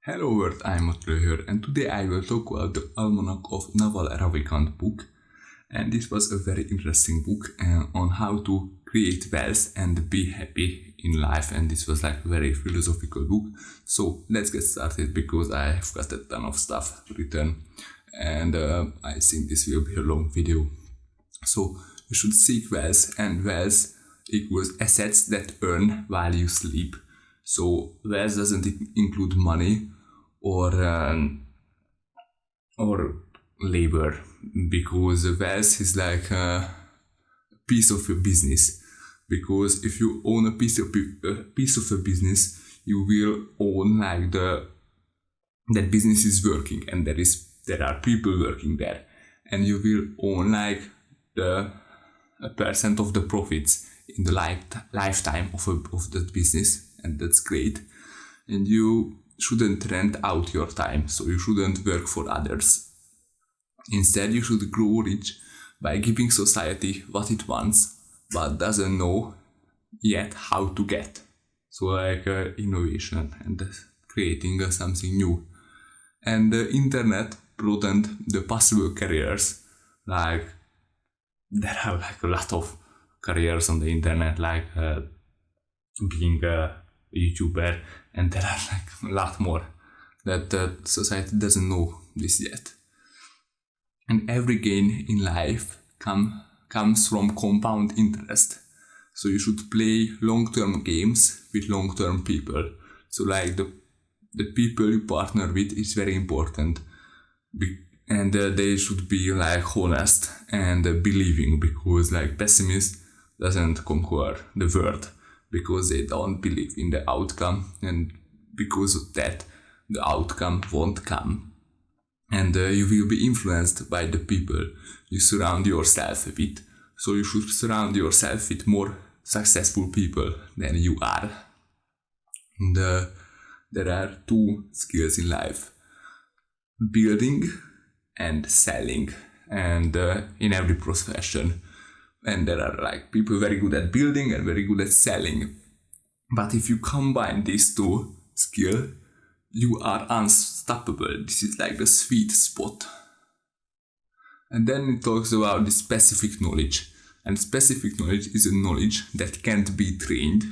Hello world, I'm Ottro here, and today I will talk about the Almanac of Naval Ravikant book. And this was a very interesting book on how to create wealth and be happy in life. And this was like a very philosophical book. So let's get started because I have got a ton of stuff written, and I think this will be a long video. So you should seek wealth, and wealth equals assets that earn while you sleep. So wealth doesn't include money or labor, because wealth is like a piece of your business. Because if you own a piece of a business, you will own like that business is working, and there are people working there, and you will own like the a percent of the profits in the lifetime of that business, and that's great. And you shouldn't rent out your time, so you shouldn't work for others. Instead, you should grow rich by giving society what it wants but doesn't know yet how to get. So like innovation and creating something new. And the internet broadened the possible careers. Like there are like a lot of careers on the internet, like being a YouTuber, and there are like a lot more that society doesn't know this yet. And every gain in life comes from compound interest. So you should play long-term games with long-term people. So like the people you partner with is very important. And they should be like honest and believing, because like pessimist doesn't conquer the world, because they don't believe in the outcome, and because of that the outcome won't come. And you will be influenced by the people you surround yourself with. So you should surround yourself with more successful people than you are. And there are two skills in life: building and selling, and in every profession. And there are like people very good at building and very good at selling. But if you combine these two skills, you are unstoppable. This is like the sweet spot. And then it talks about the specific knowledge. And specific knowledge is a knowledge that can't be trained.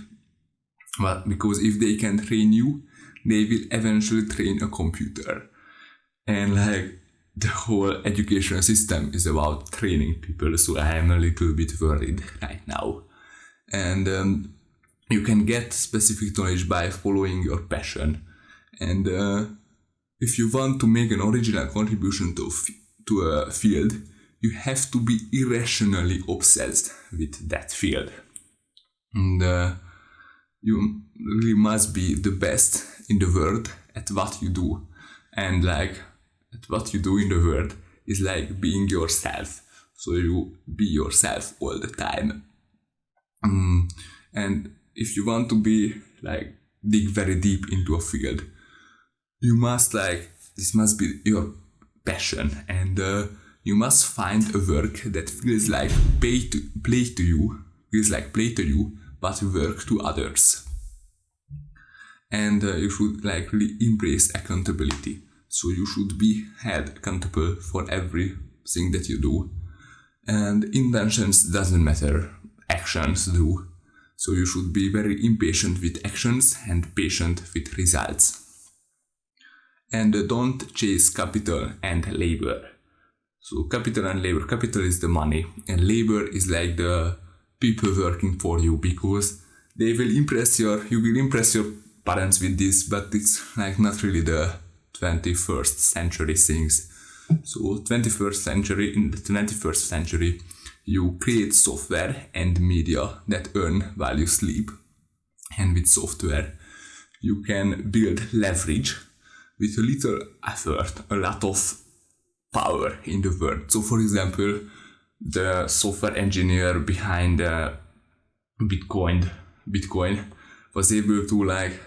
But because if they can train you, they will eventually train a computer. And like the whole education system is about training people, so I am a little bit worried right now. And you can get specific knowledge by following your passion. And if you want to make an original contribution to a field, you have to be irrationally obsessed with that field. And you really must be the best in the world at what you do. And like at what you do in the world is like being yourself. So you be yourself all the time. And if you want to be like dig very deep into a field, you must like, this must be your passion, and you must find a work that feels like play to you, but work to others. And you should like really embrace accountability. So you should be held accountable for everything that you do. And intentions doesn't matter, actions do. So you should be very impatient with actions and patient with results. And don't chase capital and labor. So capital and labor, capital is the money, and labor is like the people working for you, because you will impress your parents with this, but it's like not really the 21st century things. So in the 21st century, you create software and media that earn while you sleep. And with software, you can build leverage with a little effort, a lot of power in the world. So for example, the software engineer behind Bitcoin was able to like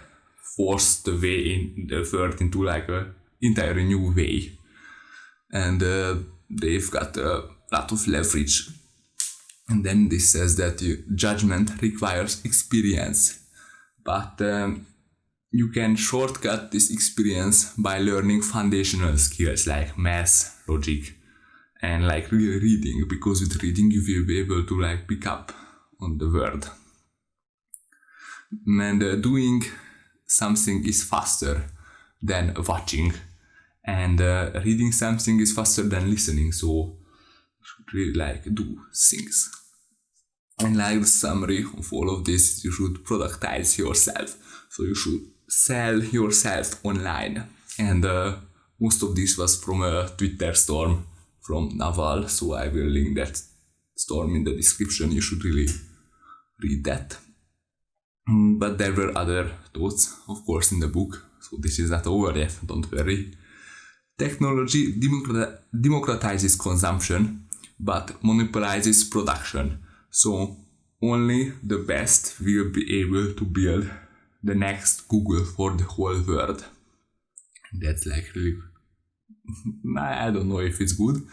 force the way in the world into like a entirely new way. And they've got a lot of leverage. And then this says that judgment requires experience, but you can shortcut this experience by learning foundational skills like math, logic, and like reading, because with reading you will be able to like pick up on the word. And doing something is faster than watching, and reading something is faster than listening, so you should really like do things. And like the summary of all of this, you should productize yourself, so you should sell yourself online. And most of this was from a Twitter storm from Naval, so I will link that storm in the description. You should really read that. But there were other thoughts, of course, in the book, so this is not over yet, don't worry. Technology democratizes consumption, but monopolizes production. So only the best will be able to build the next Google for the whole world. That's like really, I don't know if it's good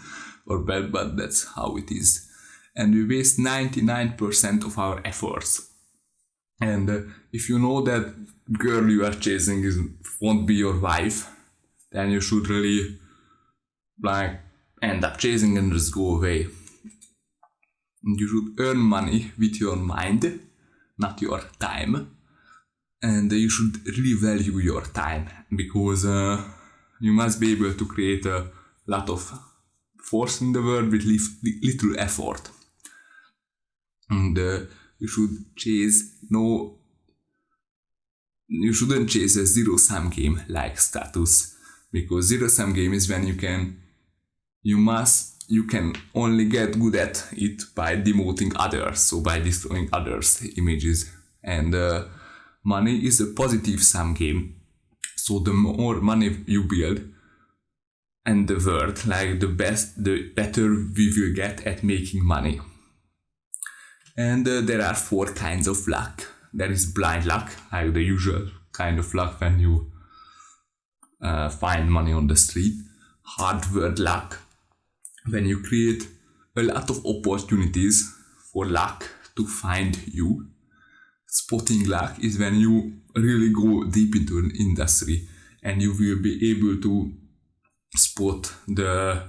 or bad, but that's how it is. And we waste 99% of our efforts. And if you know that girl you are chasing won't be your wife, then you should really like end up chasing and just go away. And you should earn money with your mind, not your time. And you should really value your time, because you must be able to create a lot of force in the world with little effort. And you shouldn't chase a zero-sum game like status, because zero-sum game is when you can only get good at it by demoting others, so by destroying others' images. And money is a positive sum game, so the more money you build and the world, like the better we will get at making money. And there are 4 kinds of luck. There is blind luck, like the usual kind of luck when you find money on the street. Hard-word luck, when you create a lot of opportunities for luck to find you. Spotting luck is when you really go deep into an industry and you will be able to spot the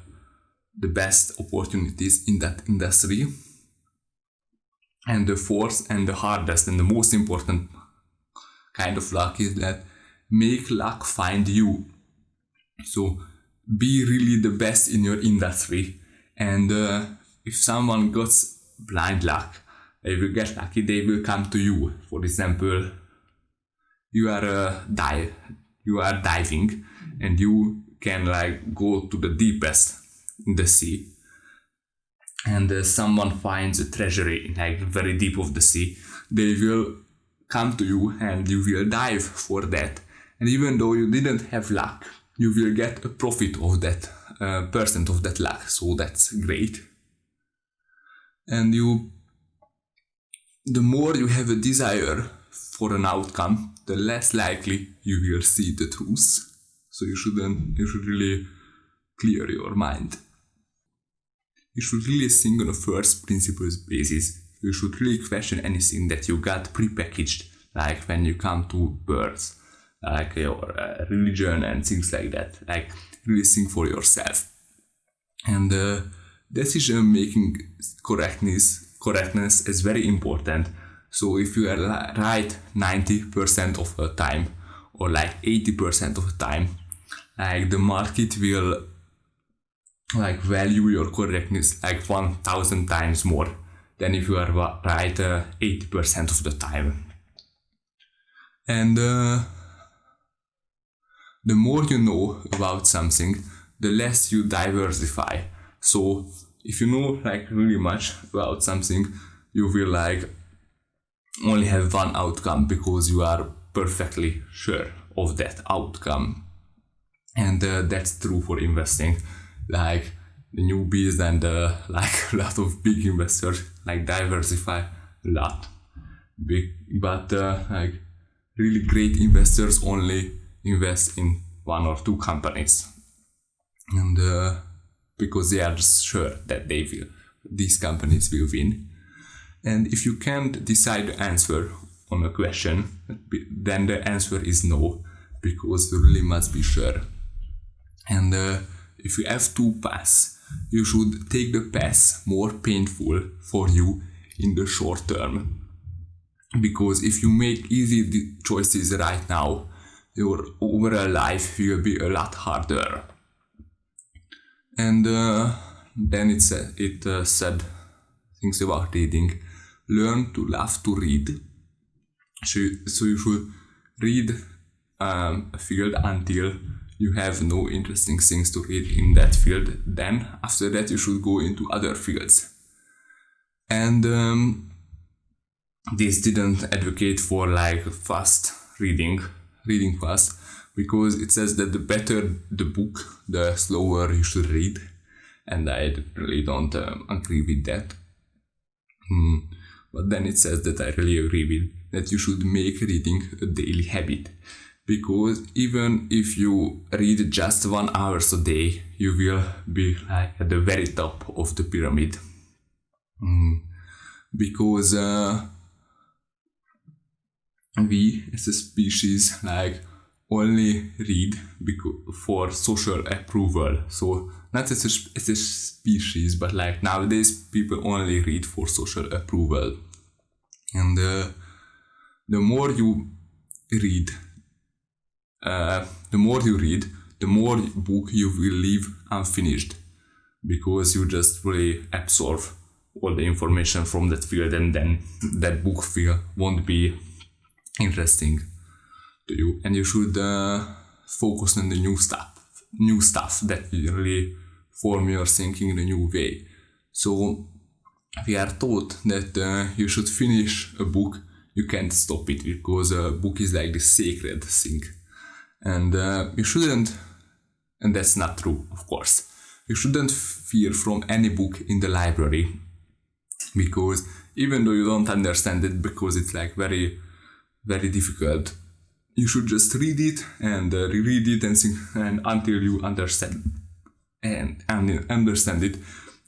best opportunities in that industry. And the 4th and the hardest and the most important kind of luck is that make luck find you. So be really the best in your industry, and if someone gets blind luck, they will get lucky, they will come to you. For example, you are diving and you can like go to the deepest in the sea, and someone finds a treasure like very deep of the sea, they will come to you and you will dive for that. And even though you didn't have luck, you will get a profit of that percent of that luck, so that's great. And the more you have a desire for an outcome, the less likely you will see the truth. So you should really clear your mind. You should really think on a first principles basis. You should really question anything that you got prepackaged, like when you come to birth, like your religion and things like that. Like really think for yourself. And decision making correctness is very important. So if you are right 90% of the time, or like 80% of the time, like the market will like value your correctness like 1000 times more than if you are right 80% of the time. And the more you know about something, the less you diversify. So if you know like really much about something, you will like only have one outcome because you are perfectly sure of that outcome. And that's true for investing. Like the newbies and like a lot of big investors like diversify a lot. But like really great investors only invest in 1 or 2 companies. And because they are just sure that these companies will win. And if you can't decide the answer on a question, then the answer is no, because you really must be sure. And if you have two paths, you should take the path more painful for you in the short term. Because if you make easy choices right now, your overall life will be a lot harder. And then it said things about reading. Learn to love to read. So you should read a field until you have no interesting things to read in that field. Then after that you should go into other fields. And this didn't advocate for like fast reading fast, because it says that the better the book, the slower you should read. And I really don't agree with that. But then it says that I really agree with that you should make reading a daily habit. Because even if you read just 1 hour a day, you will be like at the very top of the pyramid. Because we as a species like only read for social approval. So not as a species, but like nowadays people only read for social approval. And the more you read, the more book you will leave unfinished, because you just really absorb all the information from that field, and then that book won't be interesting to you. And you should focus on the new stuff that will really form your thinking in a new way. So we are taught that you should finish a book. You can't stop it, because a book is like the sacred thing. And you shouldn't, and that's not true, of course. You shouldn't fear from any book in the library, because even though you don't understand it, because it's like very, very difficult, you should just read it and reread it and think, and until you understand and understand it.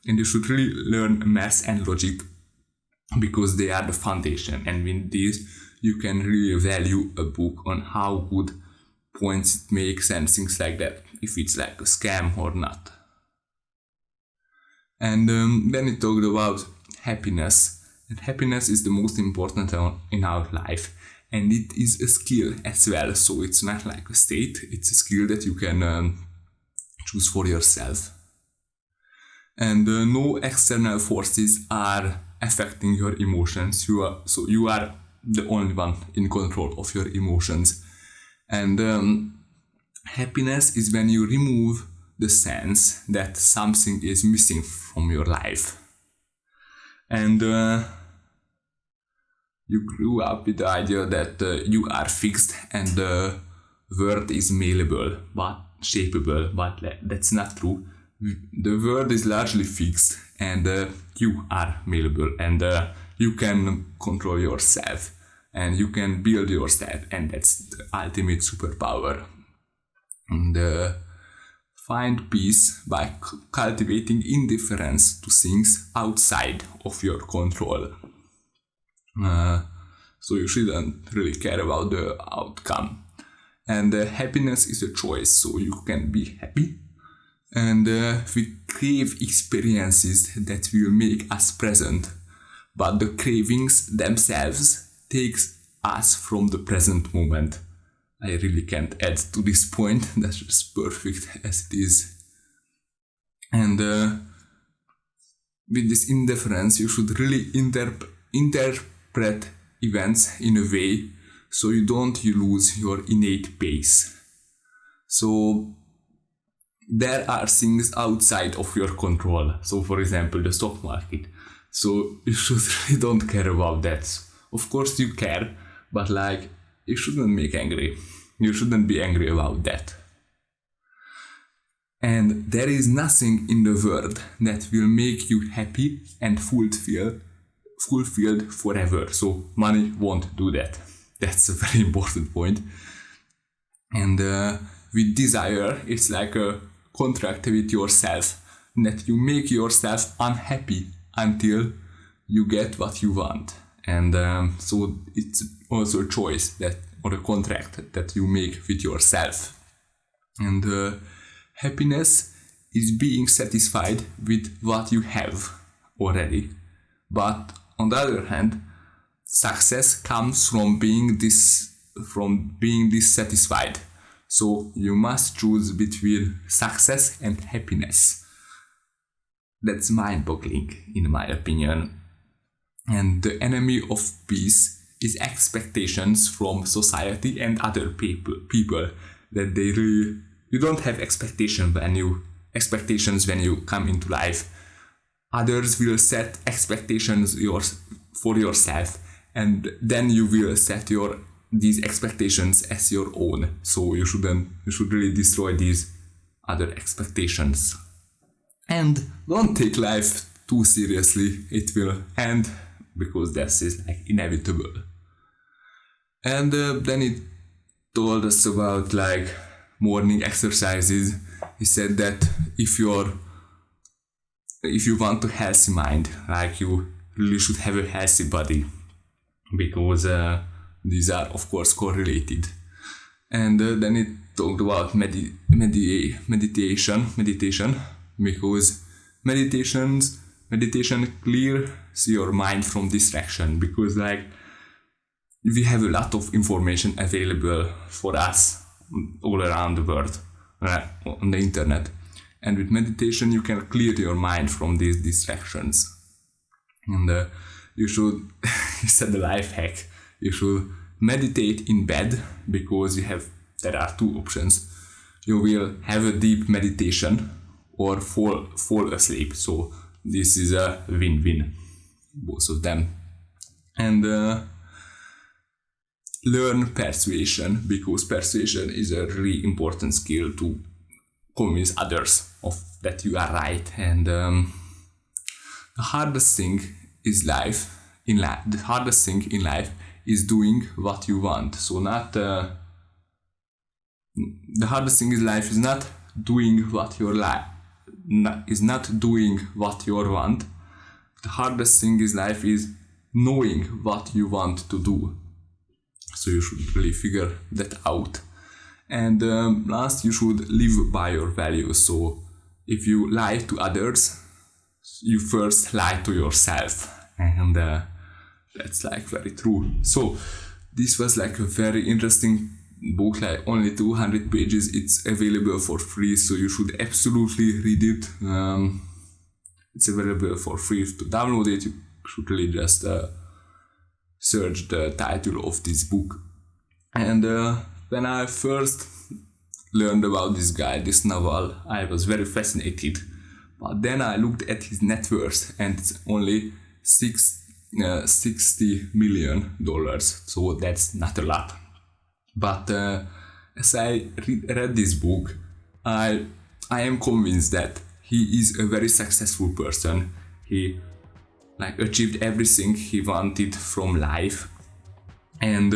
And you should really learn math and logic, because they are the foundation. And with this, you can really value a book on how good points it makes and things like that, if it's like a scam or not. And then it talked about happiness. And happiness is the most important in our life. And it is a skill as well. So it's not like a state, it's a skill that you can choose for yourself. And no external forces are affecting your emotions. You are the only one in control of your emotions. And happiness is when you remove the sense that something is missing from your life. And you grew up with the idea that you are fixed and the world is malleable, but shapeable, but that's not true. The world is largely fixed, and you are malleable, and you can control yourself, and you can build yourself, and that's the ultimate superpower. And find peace by cultivating indifference to things outside of your control. So you shouldn't really care about the outcome. And happiness is a choice, so you can be happy. And we crave experiences that will make us present, but the cravings themselves takes us from the present moment. I really can't add to this point, that's just perfect as it is. And with this indifference, you should really interpret events in a way so you lose your innate pace. So there are things outside of your control. So for example, the stock market. So you should really don't care about that. Of course you care, but like you shouldn't make angry. You shouldn't be angry about that. And there is nothing in the world that will make you happy and fulfilled forever. So money won't do that. That's a very important point. And with desire, it's like a contract with yourself, that you make yourself unhappy until you get what you want. And so it's also a choice that, or a contract that you make with yourself. And happiness is being satisfied with what you have already. But on the other hand, success comes from being dissatisfied. So you must choose between success and happiness. That's mind-boggling, in my opinion. And the enemy of peace is expectations from society and other people that you don't have expectations when you come into life. Others will set expectations for yourself, and then you will set these expectations as your own. So you should really destroy these other expectations. And don't take life too seriously. It will end, because this is like inevitable. And then it told us about like morning exercises. He said that if you want a healthy mind, like you really should have a healthy body, because these are of course correlated. And then it talked about meditation, because meditation clears your mind from distraction, because like we have a lot of information available for us all around the world on the internet, and with meditation you can clear your mind from these distractions. And you should he said the life hack, you should meditate in bed, because there are two options. You will have a deep meditation or fall asleep. So this is a win-win, both of them. And learn persuasion, because persuasion is a really important skill to convince others that you are right. And the hardest thing in life is doing what you want. So the hardest thing in life is not doing what you want. The hardest thing in life is knowing what you want to do. So you should really figure that out. And last, you should live by your values. So if you lie to others, you first lie to yourself. And that's like very true. So this was like a very interesting book, like only 200 pages. It's available for free, so you should absolutely read it. It's available for free. To download it, you should really just search the title of this book. And when I first learned about this guy, this novel, I was very fascinated. But then I looked at his net worth, and it's only $60 million. So that's not a lot. But as I read this book, I am convinced that he is a very successful person. He achieved everything he wanted from life, and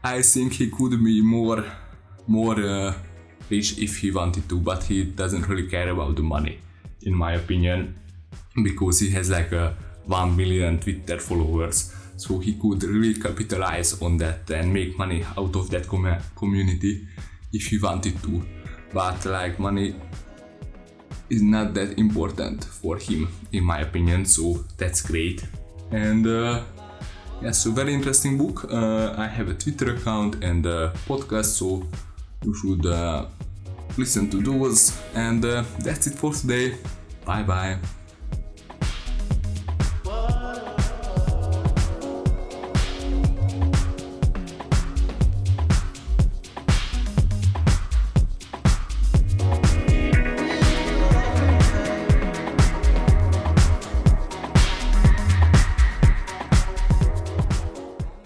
I think he could be more rich if he wanted to, but he doesn't really care about the money, in my opinion, because he has 1 million Twitter followers. So he could really capitalize on that and make money out of that community if he wanted to. But money is not that important for him, in my opinion. So that's great. And so very interesting book. I have a Twitter account and a podcast, so you should listen to those. And that's it for today. Bye bye.